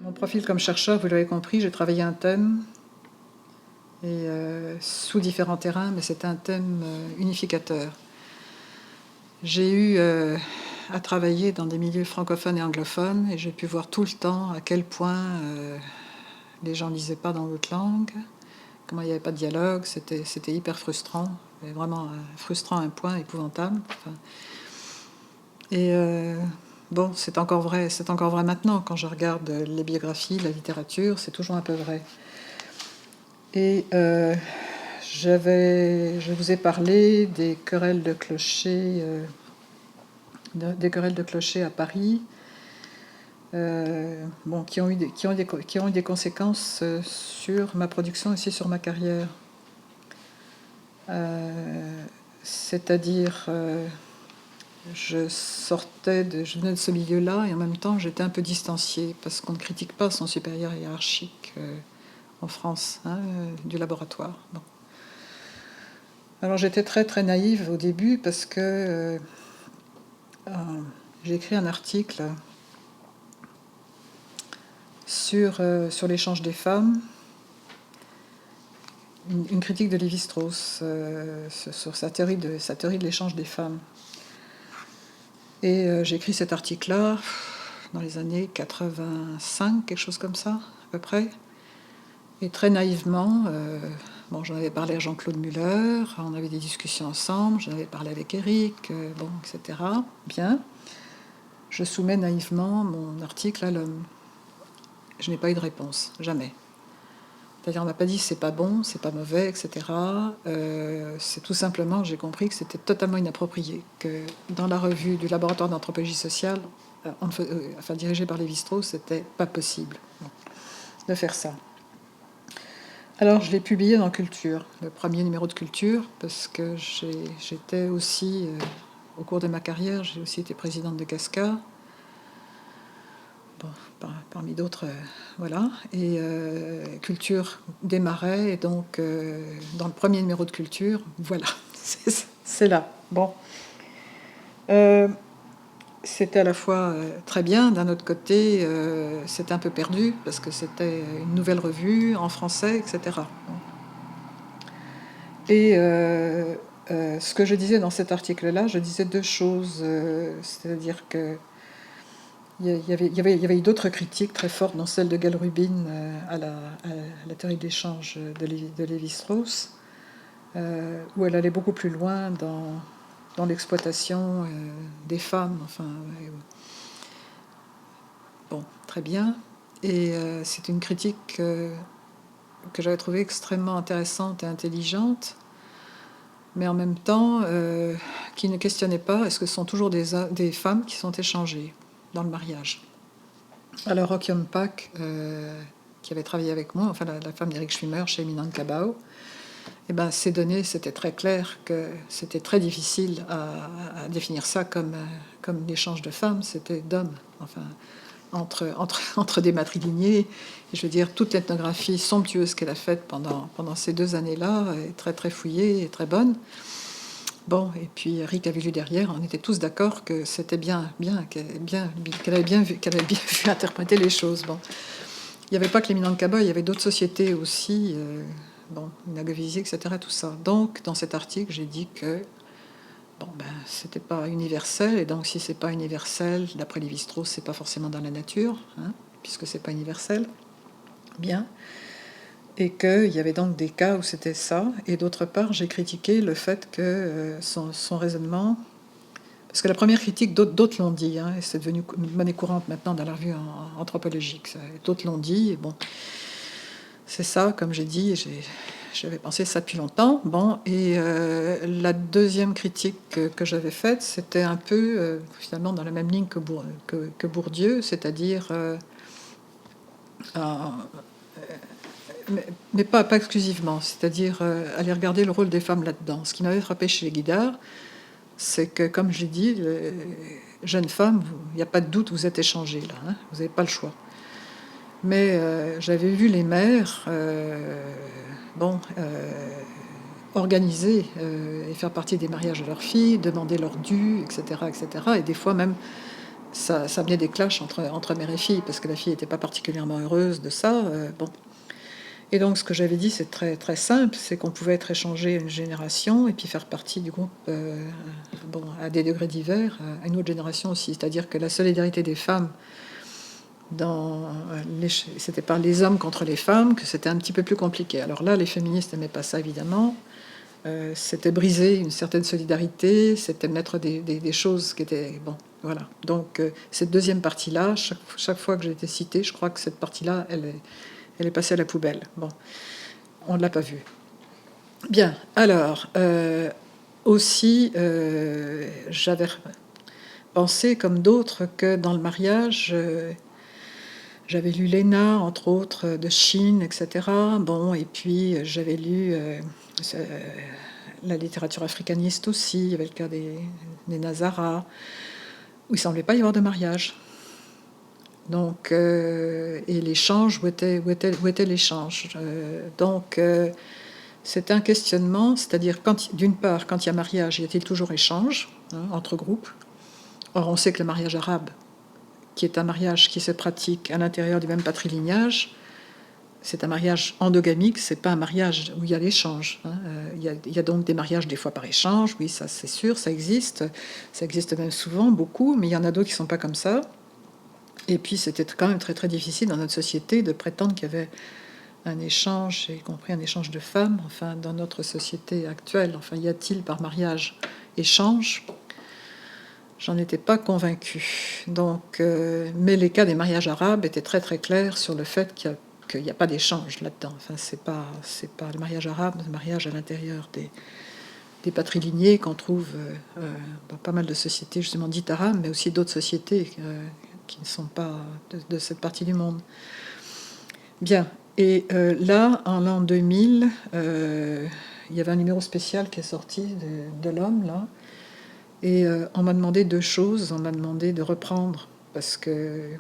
Mon profil comme chercheur, vous l'avez compris, j'ai travaillé un thème et sous différents terrains, mais c'est un thème unificateur. J'ai eu à travailler dans des milieux francophones et anglophones et j'ai pu voir tout le temps à quel point les gens ne lisaient pas dans l'autre langue, comment il n'y avait pas de dialogue, c'était hyper frustrant, vraiment frustrant à un point épouvantable. Enfin, et bon, c'est encore vrai maintenant quand je regarde les biographies, la littérature, c'est toujours un peu vrai. Et je vous ai parlé des querelles de clochers, à Paris, bon, qui ont eu des conséquences sur ma production et aussi sur ma carrière. C'est-à-dire, je venais de ce milieu-là et en même temps j'étais un peu distanciée parce qu'on ne critique pas son supérieur hiérarchique en France, hein, du laboratoire. Bon. Alors j'étais très très naïve au début parce que j'ai écrit un article sur l'échange des femmes, une critique de Lévi-Strauss sur sa théorie de l'échange des femmes. Et j'ai écrit cet article-là dans les années 85, quelque chose comme ça, à peu près. Et très naïvement, bon, j'en avais parlé à Jean-Claude Muller, on avait des discussions ensemble, j'en avais parlé avec Eric, bon, etc. Bien. Je soumets naïvement mon article à l'homme. Je n'ai pas eu de réponse, jamais. C'est-à-dire, on m'a pas dit c'est pas bon, c'est pas mauvais, etc. C'est tout simplement, j'ai compris que c'était totalement inapproprié, que dans la revue du laboratoire d'anthropologie sociale, enfin dirigée par Lévi-Strauss, c'était pas possible de faire ça. Alors, je l'ai publié dans Culture, le premier numéro de Culture, parce que j'étais aussi, au cours de ma carrière, j'ai aussi été présidente de Casca. Bon, parmi d'autres, voilà. Et Culture démarrait, et donc dans le premier numéro de Culture, voilà, c'est là. Bon. C'était à la fois très bien, d'un autre côté, c'était un peu perdu, parce que c'était une nouvelle revue en français, etc. Bon. Et ce que je disais dans cet article-là, je disais deux choses, c'est-à-dire que il y avait eu d'autres critiques très fortes, dont celle de Gail Rubin à la théorie de l'échange de Lévi-Strauss, où elle allait beaucoup plus loin dans l'exploitation des femmes. Enfin, bon, très bien. Et c'est une critique que j'avais trouvée extrêmement intéressante et intelligente, mais en même temps qui ne questionnait pas est-ce que ce sont toujours des femmes qui sont échangées dans le mariage. Alors Rokyom Pak, qui avait travaillé avec moi, enfin la femme d'Eric Schwimmer chez Eminent Cabao, eh ben, ces données, c'était très clair que c'était très difficile à définir ça comme l'échange de femmes, c'était d'hommes, enfin, entre des matrilignés. Et je veux dire, toute l'ethnographie somptueuse qu'elle a faite pendant ces 2 années-là est très très fouillée et très bonne. Bon, et puis Rick avait lu derrière, on était tous d'accord que c'était qu'elle avait bien vu interpréter les choses. Bon. Il n'y avait pas que l'Éminent Cabot, il y avait d'autres sociétés aussi, bon, Nagovisi, etc., tout ça. Donc, dans cet article, j'ai dit que bon, ben, c'était pas universel, et donc si c'est pas universel, d'après Lévi-Strauss, c'est pas forcément dans la nature, hein, puisque c'est pas universel. Bien. Et qu'il y avait donc des cas où c'était ça. Et d'autre part, j'ai critiqué le fait que son raisonnement... Parce que la première critique, d'autres l'ont dit, hein, et c'est devenu une monnaie courante maintenant dans la revue anthropologique. D'autres l'ont dit, et bon, c'est ça, comme j'ai dit, j'avais pensé ça depuis longtemps. Bon, et la deuxième critique que j'avais faite, c'était un peu, finalement, dans la même ligne que Bourdieu, c'est-à-dire... mais pas exclusivement, c'est-à-dire aller regarder le rôle des femmes là-dedans. Ce qui m'avait frappé chez les Guidard, c'est que, comme je l'ai dit, les jeunes femmes, il n'y a pas de doute, vous êtes échangées là, hein, vous n'avez pas le choix. Mais j'avais vu les mères bon, organiser et faire partie des mariages de leurs filles, demander leur dû, etc., etc. Et des fois même, ça venait des clashs entre mère et fille, parce que la fille n'était pas particulièrement heureuse de ça. Bon. Et donc ce que j'avais dit, c'est très, très simple, c'est qu'on pouvait être échangé à une génération et puis faire partie du groupe bon, à des degrés divers, à une autre génération aussi. C'est-à-dire que la solidarité des femmes, c'était par les hommes contre les femmes, que c'était un petit peu plus compliqué. Alors là, les féministes n'aimaient pas ça, évidemment. C'était briser une certaine solidarité, c'était mettre des choses qui étaient... Bon, voilà. Donc cette deuxième partie-là, chaque fois que j'ai été citée, je crois que cette partie-là, elle est passée à la poubelle. Bon, on ne l'a pas vue. Bien, alors, aussi, j'avais pensé, comme d'autres, que dans le mariage, j'avais lu Léna, entre autres, de Chine, etc. Bon, et puis j'avais lu la littérature africaniste aussi, il y avait le cas des Nazaras, où il ne semblait pas y avoir de mariage. Donc, et l'échange, où était l'échange donc, c'était un questionnement, c'est-à-dire, d'une part, quand il y a mariage, y a-t-il toujours échange entre groupes? Or, on sait que le mariage arabe, qui est un mariage qui se pratique à l'intérieur du même patrilignage, c'est un mariage endogamique, c'est pas un mariage où il y a l'échange. Il y a donc des mariages des fois par échange, oui, ça c'est sûr, ça existe même souvent, beaucoup, mais il y en a d'autres qui sont pas comme ça. Et puis c'était quand même très très difficile dans notre société de prétendre qu'il y avait un échange, y compris un échange de femmes, enfin dans notre société actuelle. Enfin, y a-t-il par mariage échange? J'en étais pas convaincue. Donc, mais les cas des mariages arabes étaient très très clairs sur le fait qu'il n'y a pas d'échange là-dedans. Enfin, c'est pas le mariage arabe, le mariage à l'intérieur des patrilignés qu'on trouve dans pas mal de sociétés, justement dites arabes, mais aussi d'autres sociétés qui ne sont pas de cette partie du monde. Bien. Et là, en l'an 2000, il y avait un numéro spécial qui est sorti de l'Homme, là. Et on m'a demandé deux choses. On m'a demandé de reprendre, parce que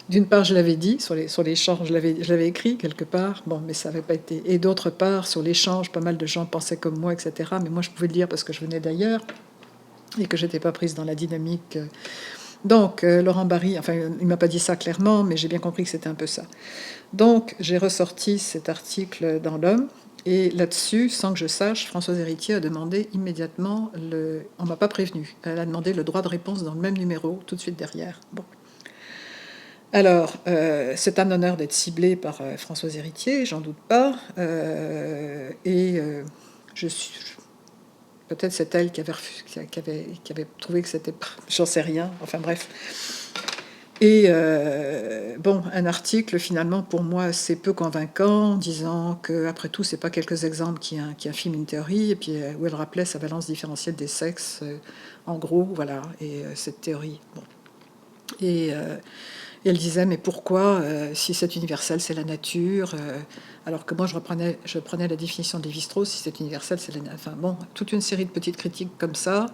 d'une part, je l'avais dit, sur l'échange, je l'avais écrit quelque part, bon, mais ça n'avait pas été. Et d'autre part, sur l'échange, pas mal de gens pensaient comme moi, etc. Mais moi, je pouvais le dire parce que je venais d'ailleurs et que j'étais pas prise dans la dynamique. Donc, Laurent Barry, enfin, il m'a pas dit ça clairement, mais j'ai bien compris que c'était un peu ça. Donc, j'ai ressorti cet article dans l'Homme, et là-dessus, sans que je sache, Françoise Héritier a demandé immédiatement, on m'a pas prévenu, elle a demandé le droit de réponse dans le même numéro, tout de suite derrière. Bon. Alors, c'est un honneur d'être ciblée par Françoise Héritier, j'en doute pas, et je suis... Peut-être c'est elle qui avait trouvé que c'était... J'en sais rien, enfin bref. Et bon, un article finalement pour moi assez peu convaincant, disant que après tout c'est pas quelques exemples qui infiment une théorie, et puis où elle rappelait sa balance différentielle des sexes, en gros, voilà, et cette théorie. Bon. Et elle disait mais pourquoi si c'est universel c'est la nature, alors que moi je prenais la définition de Lévi-Strauss, si c'est universel c'est la nature. Enfin bon, toute une série de petites critiques comme ça.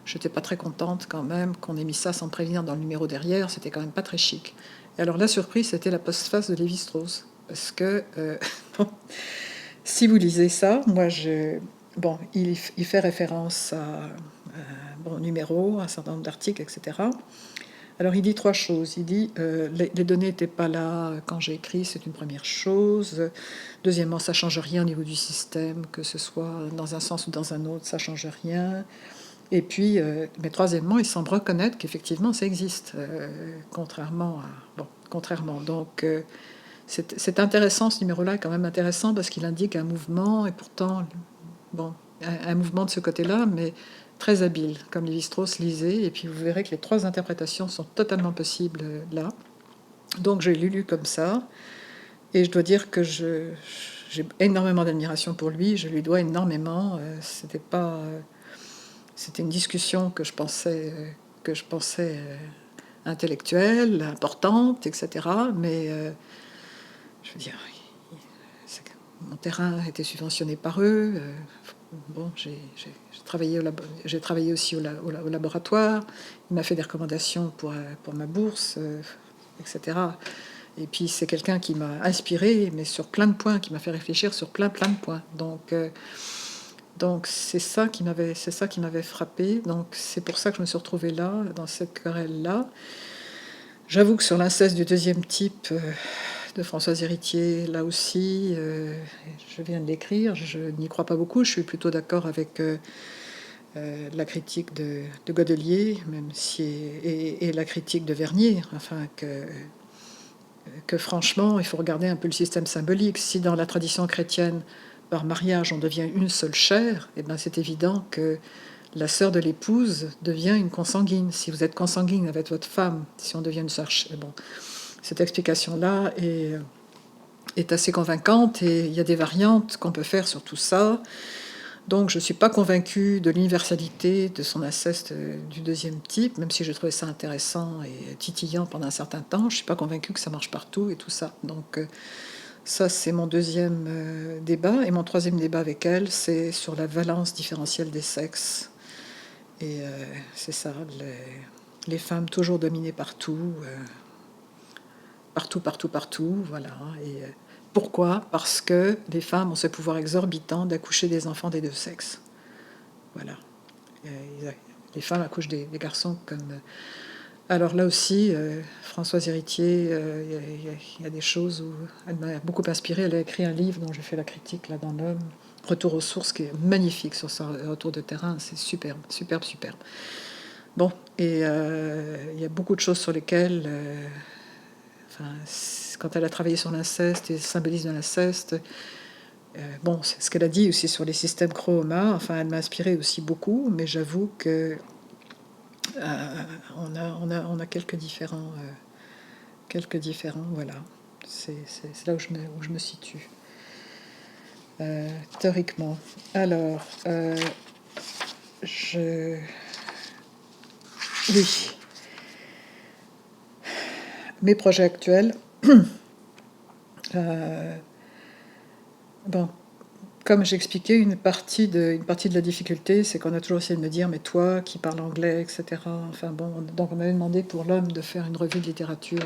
Je n'étais pas très contente quand même qu'on ait mis ça sans prévenir dans le numéro derrière, c'était quand même pas très chic. Et alors la surprise, c'était la postface de Lévi-Strauss. Parce que, bon, si vous lisez ça, moi bon, il fait référence à bon, numéro, un certain nombre d'articles, etc. Alors il dit trois choses. Il dit les données n'étaient pas là quand j'ai écrit, c'est une première chose. Deuxièmement, ça ne change rien au niveau du système, que ce soit dans un sens ou dans un autre, ça ne change rien. Et puis, mais troisièmement, il semble reconnaître qu'effectivement, ça existe, contrairement à... Bon, contrairement. Donc, c'est intéressant, ce numéro-là est quand même intéressant parce qu'il indique un mouvement, et pourtant, bon, un mouvement de ce côté-là, mais très habile, comme Lévi-Strauss lisait, et puis vous verrez que les trois interprétations sont totalement possibles là. Donc, j'ai lu comme ça, et je dois dire que j'ai énormément d'admiration pour lui, je lui dois énormément, c'était une discussion que je pensais intellectuelle, importante, etc. Mais je veux dire, mon terrain était subventionné par eux. Bon, j'ai travaillé aussi au laboratoire. Il m'a fait des recommandations pour ma bourse. etc. Et puis c'est quelqu'un qui m'a inspiré, mais sur plein de points, qui m'a fait réfléchir sur plein de points. Donc c'est ça qui m'avait frappé. Donc c'est pour ça que je me suis retrouvée là, dans cette querelle-là. J'avoue que sur l'inceste du deuxième type de Françoise Héritier, là aussi, je viens de l'écrire, je n'y crois pas beaucoup, je suis plutôt d'accord avec la critique de Godelier, même si, et la critique de Vernier, enfin que franchement, il faut regarder un peu le système symbolique. Si dans la tradition chrétienne, par mariage, on devient une seule chair, eh ben c'est évident que la sœur de l'épouse devient une consanguine. Si vous êtes consanguine avec votre femme, si on devient une sœur, bon, cette explication-là est assez convaincante et il y a des variantes qu'on peut faire sur tout ça. Donc je ne suis pas convaincue de l'universalité de son inceste du deuxième type, même si j'ai trouvé ça intéressant et titillant pendant un certain temps. Je ne suis pas convaincue que ça marche partout et tout ça. Donc ça, c'est mon deuxième débat. Et mon troisième débat avec elle, c'est sur la valence différentielle des sexes. Et c'est ça, les femmes toujours dominées partout, partout, voilà. Et pourquoi? Parce que les femmes ont ce pouvoir exorbitant d'accoucher des enfants des deux sexes. Voilà. Les femmes accouchent des garçons comme... Alors là aussi, Françoise Héritier, il y a des choses où elle m'a beaucoup inspirée. Elle a écrit un livre dont j'ai fait la critique là, dans l'Homme, Retour aux sources, qui est magnifique sur son retour de terrain. C'est superbe, superbe, superbe. Bon, et il y a beaucoup de choses sur lesquelles... quand elle a travaillé sur l'inceste et le symbolisme de l'inceste, bon, c'est ce qu'elle a dit aussi sur les systèmes chroma, enfin, elle m'a inspiré aussi beaucoup, mais j'avoue que on a quelques différents, voilà. C'est là où je me situe. Théoriquement. Alors, oui. Mes projets actuels. Bon, comme j'expliquais, une partie de la difficulté, c'est qu'on a toujours essayé de me dire, mais toi qui parles anglais, etc. Enfin bon, donc on m'avait demandé pour l'Homme de faire une revue de littérature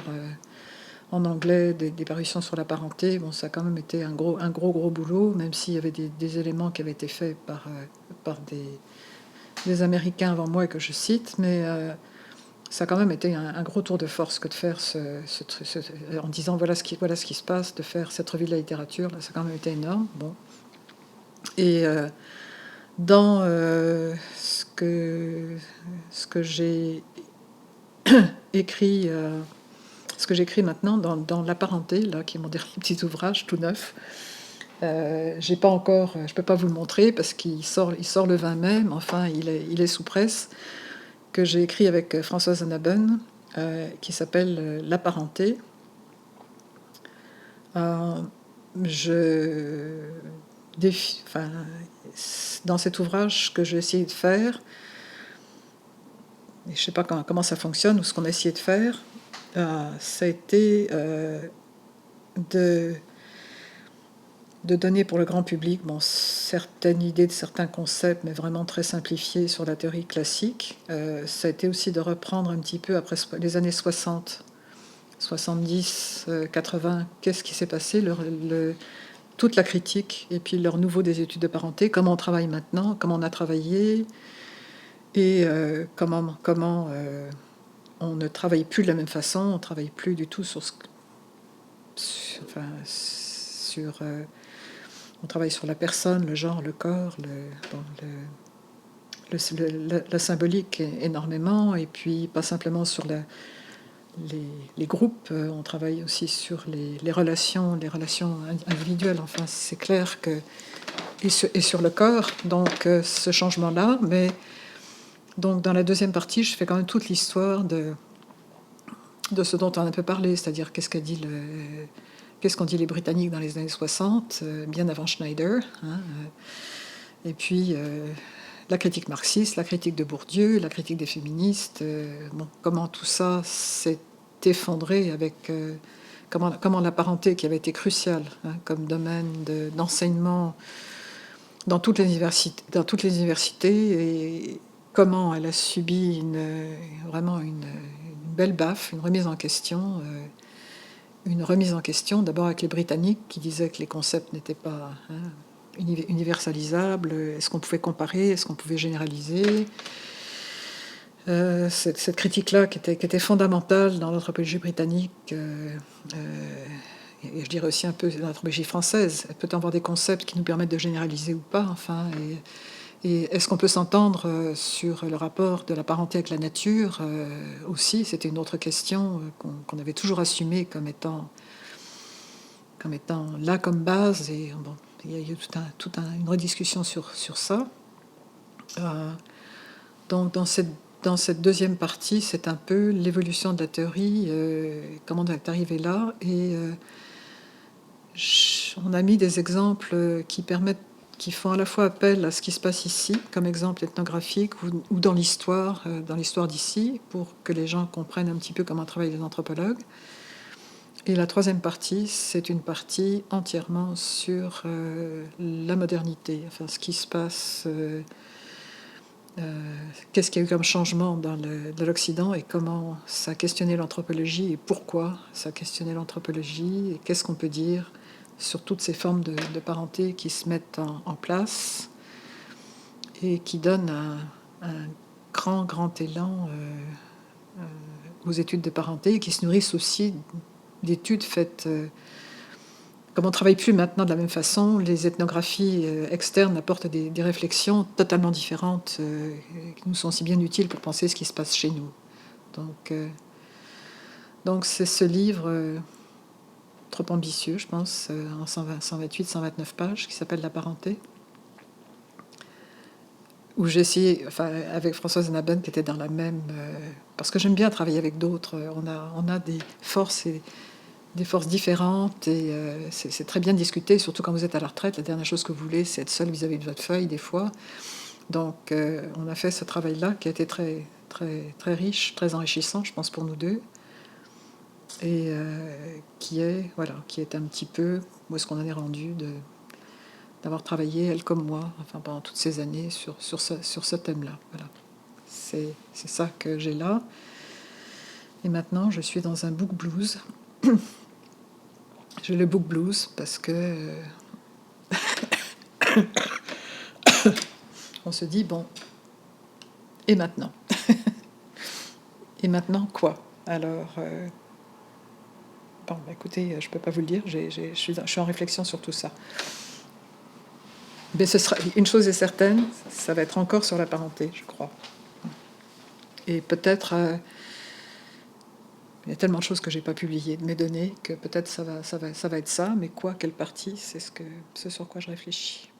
en anglais, des parutions sur la parenté. Bon, ça a quand même été un gros boulot, même s'il y avait des éléments qui avaient été faits par des Américains avant moi et que je cite, mais ça a quand même été un gros tour de force que de faire en disant voilà ce qui se passe, de faire cette revue de la littérature, là, ça a quand même été énorme. Bon. Et dans ce que j'ai écrit, ce que j'écris maintenant dans La parenté, là, qui est mon dernier petit ouvrage tout neuf, j'ai pas encore, je peux pas vous le montrer parce qu'il sort le 20 mai, mais enfin il est sous presse, que j'ai écrit avec Françoise Annaben, qui s'appelle La parenté. Dans cet ouvrage, ce que j'ai essayé de faire, et je ne sais pas comment ça fonctionne ou ce qu'on a essayé de faire, ça a été de donner pour le grand public certaines idées de certains concepts, mais vraiment très simplifiés sur la théorie classique. Ça a été aussi de reprendre un petit peu après les années 60, 70, 80, qu'est-ce qui s'est passé, toute la critique, et puis leur nouveau des études de parenté, comment on travaille maintenant, comment on a travaillé, et comment on ne travaille plus de la même façon, on ne travaille plus du tout on travaille sur la personne, le genre, le corps, la symbolique énormément, et puis pas simplement sur les groupes, on travaille aussi sur les relations individuelles. Enfin, c'est clair que et sur le corps. Donc, ce changement-là. Mais donc, dans la deuxième partie, je fais quand même toute l'histoire de ce dont on a un peu parlé, c'est-à-dire qu'est-ce qu'ont dit les Britanniques dans les années 60, bien avant Schneider. Hein, et puis la critique marxiste, la critique de Bourdieu, la critique des féministes, comment tout ça s'est effondré avec comment la parenté, qui avait été cruciale comme domaine d'enseignement dans toutes les universités, et comment elle a subi vraiment une belle baffe, une remise en question. Une remise en question, d'abord avec les Britanniques qui disaient que les concepts n'étaient pas universalisables. Est-ce qu'on pouvait comparer? Est-ce qu'on pouvait généraliser? Cette critique-là qui était fondamentale dans l'anthropologie britannique, et je dirais aussi un peu dans l'anthropologie française. Peut-on avoir des concepts qui nous permettent de généraliser ou pas, enfin, et est-ce qu'on peut s'entendre sur le rapport de la parenté avec la nature aussi? C'était une autre question qu'on avait toujours assumée comme étant là comme base. Et bon, il y a eu une rediscussion sur ça. Donc dans cette deuxième partie, c'est un peu l'évolution de la théorie, comment on est arrivé là. Et on a mis des exemples qui font à la fois appel à ce qui se passe ici, comme exemple ethnographique, ou dans l'histoire d'ici, pour que les gens comprennent un petit peu comment travaillent les anthropologues. Et la troisième partie, c'est une partie entièrement sur la modernité, enfin ce qui se passe, qu'est-ce qu'il y a eu comme changement dans l'Occident et comment ça a questionné l'anthropologie et pourquoi ça a questionné l'anthropologie et qu'est-ce qu'on peut dire sur toutes ces formes de parenté qui se mettent en place et qui donnent un grand élan aux études de parenté et qui se nourrissent aussi d'études faites. Comme on ne travaille plus maintenant de la même façon, les ethnographies externes apportent des réflexions totalement différentes qui nous sont aussi bien utiles pour penser ce qui se passe chez nous. Donc c'est ce livre trop ambitieux, je pense, en 128-129 pages, qui s'appelle La parenté, où j'ai essayé, enfin, avec Françoise Naben, qui était dans la même... parce que j'aime bien travailler avec d'autres, on a des forces différentes et c'est très bien discuté, surtout quand vous êtes à la retraite. La dernière chose que vous voulez, c'est être seul vis-à-vis de votre feuille, des fois. Donc on a fait ce travail-là qui a été très, très, très riche, très enrichissant, je pense, pour nous deux. Et qui est un petit peu où est-ce qu'on en est rendu d'avoir travaillé, elle comme moi, enfin pendant toutes ces années, sur ce thème-là. Voilà. C'est ça que j'ai là. Et maintenant, je suis dans un book blues. J'ai le book blues parce que on se dit, bon, et maintenant? Et maintenant quoi? Alors, bon, bah, écoutez, je ne peux pas vous le dire, je suis en réflexion sur tout ça. Mais ce sera, une chose est certaine, ça va être encore sur la parenté, je crois. Et peut-être, il y a tellement de choses que je n'ai pas publiées de mes données que peut-être ça va être ça, mais quoi, quelle partie, c'est ce sur quoi je réfléchis.